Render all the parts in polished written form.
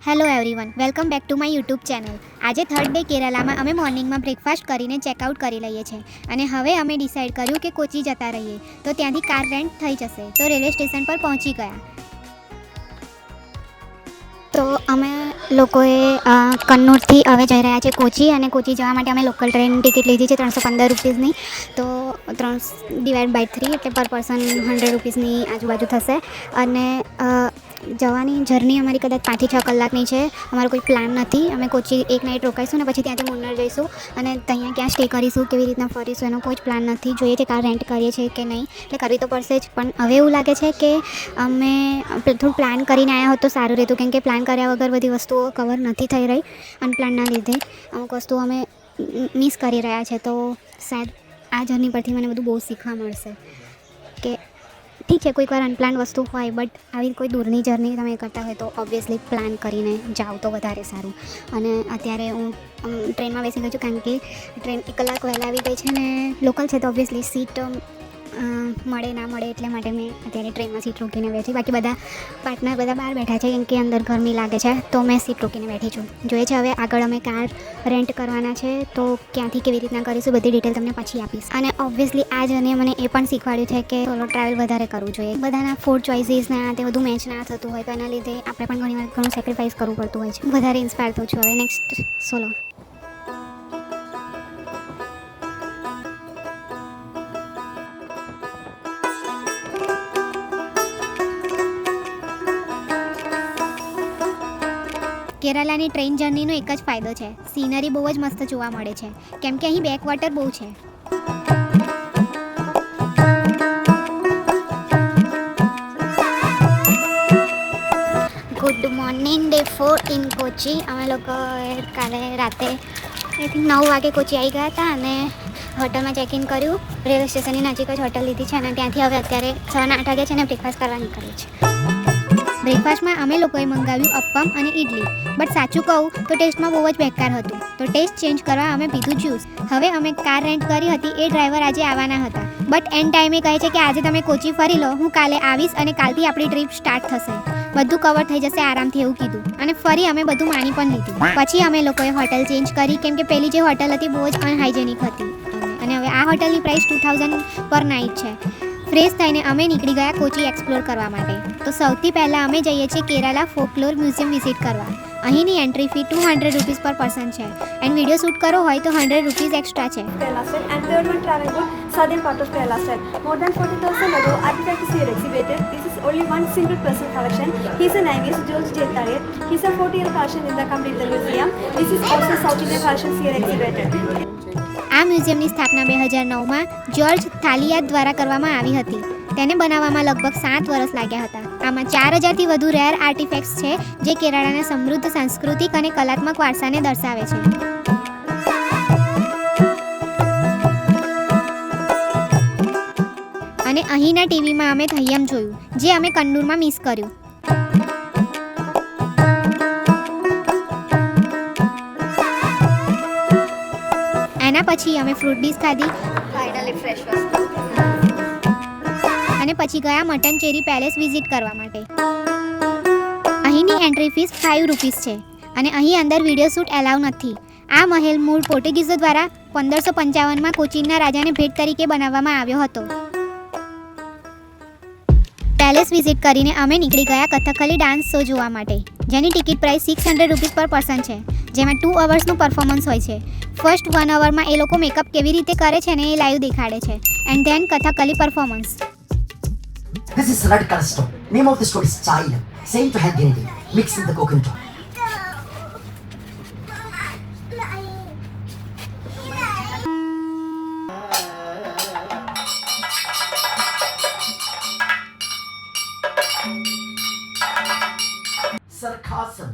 Hello everyone, welcome back to my YouTube channel. આજે third day કેરાલામાં અમે મોર્નિંગમાં breakfast કરીને checkout કરી લઈએ છીએ અને હવે અમે ડિસાઈડ કર્યું કે કોચી જતા રહીએ તો ત્યાંથી કાર રેન્ટ થઈ જશે. તો રેલવે સ્ટેશન પર પહોંચી ગયા. તો અમે લોકોએ કન્નૂરથી હવે જઈ રહ્યા છે કોચી, અને કોચી જવા માટે અમે લોકલ ટ્રેન ટિકિટ લીધી છે 315 રૂપીસની. તો 3/3 એટલે પર પર્સન 100 રૂપીસની આજુબાજુ થશે. અને જવાની જર્ની અમારી કદાચ 5 થી 6 કલાકની છે. અમારો કોઈ પ્લાન નથી. અમે કોચી એક નાઇટ રોકાઈશું ને પછી ત્યાંથી મુન્નાર જઈશું અને ત્યાં ક્યાં સ્ટે કરીશું, કેવી રીતના ફરીશું એનો કોઈ જ પ્લાન નથી. જોઈએ છે કાર રેન્ટ કરીએ છીએ કે નહીં, એટલે કરવી તો પડશે જ. પણ હવે એવું લાગે છે કે અમે થોડું પ્લાન કરીને આવ્યા હોત તો સારું રહેતું, કેમ કે પ્લાન કર્યા વગર બધી વસ્તુઓ કવર નથી થઈ રહી. અનપ્લાનના લીધે અમુક વસ્તુઓ અમે મિસ કરી રહ્યા છે. તો શાયદ આ જર્ની પરથી મને બધું બહુ શીખવા મળશે કે ઠીક છે, કોઈક વાર અનપ્લાન વસ્તુ હોય, બટ આવી કોઈ દૂરની જર્ની તમે કરતા હોય તો ઓબ્વિયસલી પ્લાન કરીને જાઓ તો વધારે સારું. અને અત્યારે હું ટ્રેનમાં બેસી ગઈ છું, કારણ કે ટ્રેન 1 કલાક વહેલા આવી ગઈ છે ને લોકલ છે તો ઓબ્વિયસલી સીટ મળે ના મળે એટલે માટે મેં અત્યારે ટ્રેનમાં સીટ રોકીને બેઠી. બાકી બધા પાર્ટનર બધા બહાર બેઠા છે, કેમ કે અંદર ગરમી લાગે છે, તો મેં સીટ રોકીને બેઠી છું. જોઈએ છે હવે આગળ અમે કાર રેન્ટ કરવાના છે તો ક્યાંથી કેવી રીતના કરીશું બધી ડિટેલ તમને પછી આપીશ. અને ઓબ્વિયસલી આ જર્ની મને એ પણ શીખવાડ્યું છે કે સોલો ટ્રાવેલ વધારે કરવું જોઈએ. બધાના ફૂડ ચોઇસીસના તે બધું મેચ ના થતું હોય તો એના લીધે આપણે પણ ઘણીવાર ઘણું સેક્રિફાઈસ કરવું પડતું હોય છે. વધારે ઇન્સ્પાયર થઉં છું હવે નેક્સ્ટ સોલો. કેરાલાની ટ્રેન જર્નીનો એક જ ફાયદો છે, સીનરી બહુ જ મસ્ત જોવા મળે છે, કેમ કે અહીં બેકવોટર બહુ છે. Good morning, day 4 in Kochi. અમે લોકો કાલે રાતે આઈ થિંક 9 વાગે કોચી આવી ગયા હતા અને હોટલમાં ચેક ઇન કર્યું. રેલવે સ્ટેશનની નજીક જ હોટલ લીધી છે અને ત્યાંથી હવે અત્યારે 7-8 વાગે છે ને બ્રેકફાસ્ટ કરવા નીકળીએ છીએ. બ્રેકફાસ્ટમાં અમે લોકોએ મંગાવ્યું અપ્પમ અને ઇડલી, બટ સાચું કહું તો ટેસ્ટમાં બહુ જ બેકાર હતું. તો ટેસ્ટ ચેન્જ કરવા અમે પીધું જ્યુસ. હવે અમે કાર રેન્ટ કરી હતી, એ ડ્રાઈવર આજે આવવાના હતા, બટ એન્ડ ટાઈમે કહે છે કે આજે તમે કોચી ફરી લો, હું કાલે આવીશ અને કાલથી આપણી ટ્રીપ સ્ટાર્ટ થશે, બધું કવર થઈ જશે આરામથી, એવું કીધું. અને ફરી અમે બધું માની પણ લીધું. પછી અમે લોકોએ હોટલ ચેન્જ કરી, કેમ કે પહેલી જે હોટલ હતી બહુ જ અનહાઇજેનિક હતી. અને હવે આ હોટલની પ્રાઇસ 2000 પર નાઇટ છે. ફ્રેશ થઈને અમે નીકળી ગયા કોચી એક્સપ્લોર કરવા માટે. તો સૌથી પહેલાં અમે જઈએ છીએ કેરાલા ફોકલોર મ્યુઝિયમ વિઝિટ કરવા. અહીંની એન્ટ્રી ફી 200 રૂપીસ પર પર્સન છે, એન્ડ વિડીયો શૂટ કરવો હોય તો 100 રૂપીસ એક્સ્ટ્રા છે. Kerala state, and third one travel to southern part of Kerala state. More than 40,000 ago, artifacts here exhibited. This is only one single person collection. His name is George J. Target. His 40-year collection in the complete museum. This is also South Indian collections here exhibited. આ મ્યુઝિયમની સ્થાપના 2009માં George થાલિયાત દ્વારા કરવામાં આવી હતી. તેને બનાવવામાં લગભગ 7 વર્ષ લાગ્યા હતા. આમાં 4000થી વધુ રેર આર્ટિફેક્ટ્સ છે, જે કેરાલાના સમૃદ્ધ સાંસ્કૃતિક અને કલાત્મક વારસાને દર્શાવે છે. અને અહીંના ટીવીમાં અમે થય્યમ જોયું, જે અમે કન્નૂરમાં મિસ કર્યું. એના પછી અમે ફ્રૂટ ડીશ ખાધી, Finally, fresh vegetables. અને પછી ગયા મટન ચેરી પેલેસ વિઝિટ કરવા માટે. અહીંની એન્ટ્રી ફીસ 5 રૂપીસ છે અને અહીં અંદર વિડીયો શૂટ એલાઉ નથી. આ મહેલ મૂળ પોર્ટુગીઝો દ્વારા 1555માં કોચીનના રાજાને ભેટ તરીકે બનાવવામાં આવ્યો હતો. પેલેસ વિઝિટ કરીને અમે નીકળી ગયા કથકલી ડાન્સ શો જોવા માટે, જેની ટિકિટ પ્રાઇસ 600 રૂપીસ પર પર્સન છે, જેમાં 2 અવર્સનું પરફોર્મન્સ હોય છે. ફર્સ્ટ 1 અવરમાં એ લોકો મેકઅપ કેવી રીતે કરે છે ને એ લાઈવ દેખાડે છે, and then Kathakali performance. This is red color stone. Name of the stone is China. Same to hand grenade. Mixed in the coconut oil. Sarcasm.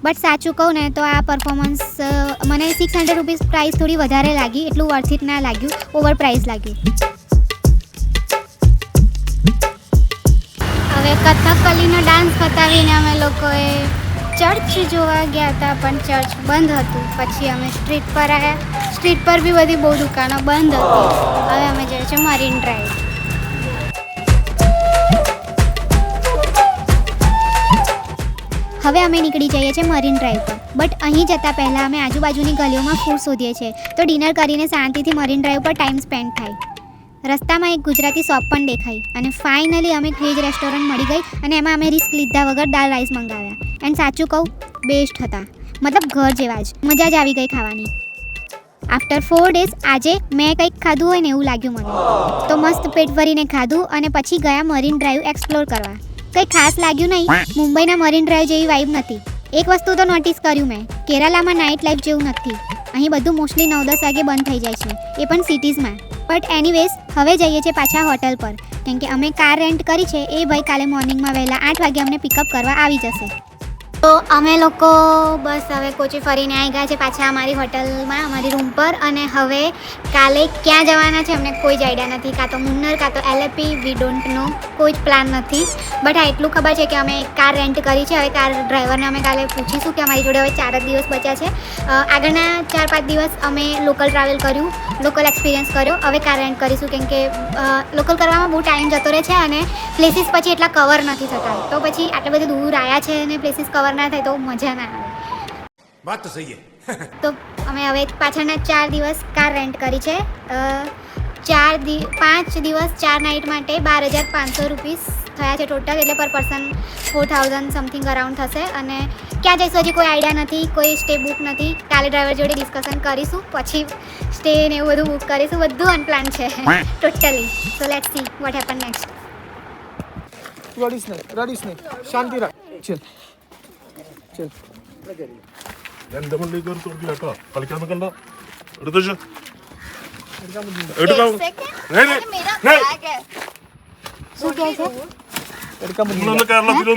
But સાચું કહું ને તો આ પરફોર્મન્સ મને 600 રૂપીસ પ્રાઇસ થોડી વધારે લાગી, એટલું વર્થ ઇટ ના લાગ્યું, ઓવર પ્રાઇસ લાગ્યું. હવે કથકલીનો ડાન્સ પતાવીને અમે લોકોએ ચર્ચ જોવા ગયા હતા, પણ ચર્ચ બંધ હતું. પછી અમે સ્ટ્રીટ પર આવ્યા, સ્ટ્રીટ પર બી બધી બહુ દુકાનો બંધ હતી. હવે અમે જઈએ છીએ મરીન ડ્રાઈવ. હવે અમે નીકળી જઈએ છીએ મરીન ડ્રાઈવ પર. બટ અહીં જતાં પહેલાં અમે આજુબાજુની ગલીઓમાં ફૂડ શોધીએ છીએ, તો ડિનર કરીને શાંતિથી મરીન ડ્રાઈવ પર ટાઈમ સ્પેન્ડ થાય. રસ્તામાં એક ગુજરાતી શોપ પણ દેખાઈ અને ફાઇનલી અમે વેજ રેસ્ટોરન્ટ મળી ગઈ અને એમાં અમે રિસ્ક લીધા વગર દાલ રાઈસ મંગાવ્યા. એન્ડ સાચું કહું, બેસ્ટ હતા, મતલબ ઘર જેવા જ, મજા જ આવી ગઈ ખાવાની. આફ્ટર 4 days આજે મેં કંઈક ખાધું હોય ને એવું લાગ્યું મને. તો મસ્ત પેટ ભરીને ખાધું અને પછી ગયા મરીન ડ્રાઈવ એક્સપ્લોર કરવા. કંઈ ખાસ લાગ્યું નહીં, મુંબઈના મરીન ડ્રાઈવ જેવી વાઇબ નથી. એક વસ્તુ તો નોટિસ કર્યું મેં, કેરાલામાં નાઇટ લાઈફ જેવું નથી. અહીં બધું મોસ્ટલી 9-10 વાગે બંધ થઈ જાય છે, એ પણ સિટીઝમાં. બટ એનીવેઝ હવે જઈએ છીએ પાછા હોટલ પર, કેમ કે અમે કાર રેન્ટ કરી છે, એ ભાઈ કાલે મોર્નિંગમાં વહેલા 8 વાગે અમને પિકઅપ કરવા આવી જશે. તો અમે લોકો બસ હવે કોચી ફરીને આવી ગયા છે પાછા અમારી હોટલમાં, અમારી રૂમ પર. અને હવે કાલે ક્યાં જવાના છે અમને કોઈ જ આઈડિયા નથી, કાં તો મુન્નર કાં તો LAP, વી ડોન્ટ નો, કોઈ જ પ્લાન નથી. બટ હા એટલું ખબર છે કે અમે કાર રેન્ટ કરી છે. હવે કાર ડ્રાઈવરને અમે કાલે પૂછીશું કે અમારી જોડે હવે 4 જ દિવસ બચ્યા છે. આગળના 4-5 દિવસ અમે લોકલ ટ્રાવેલ કર્યું, લોકલ એક્સપિરિયન્સ કર્યો. હવે કાર રેન્ટ કરીશું, કેમ કે લોકલ કરવામાં બહુ ટાઈમ જતો રહે છે અને પ્લેસીસ પછી એટલા કવર નથી થતા. તો પછી આટલા બધા દૂર આવ્યા છે અને પ્લેસીસ કવર ના થાય તો મજા ના આવે. વાત તો સહી હે. તો અમે હવે પાછળના 4 દિવસ કાર રેન્ટ કરી છે. 5 દિવસ 4 નાઇટ માટે 12,500 રૂપીસ થયા છે ટોટલ, એટલે પર પર્સન 4,000 સમથિંગ અરાઉન્ડ થશે. અને ક્યાં જઈશું હજી કોઈ આઈડિયા નથી, કોઈ સ્ટે બુક નથી. કાલે ડ્રાઈવર જોડે ડિસ્કશન કરીશું, પછી સ્ટે ને એવું બધું બુક કરીશું. બધું અનપ્લાન છે totally. So let's see what happen next. રડીશ નહીં, શાંતિ રાખ. ચલ ചൽ എൻ്റെ മള്ളിക്ക് ഒരു തുറക്കി കേട്ടോ കളിക്കാൻ നിൽക്കണ്ട എടുത്തു എടുക്കാം എടുക്കാൻ പറ്റില്ല. കേരളത്തിലൊന്നും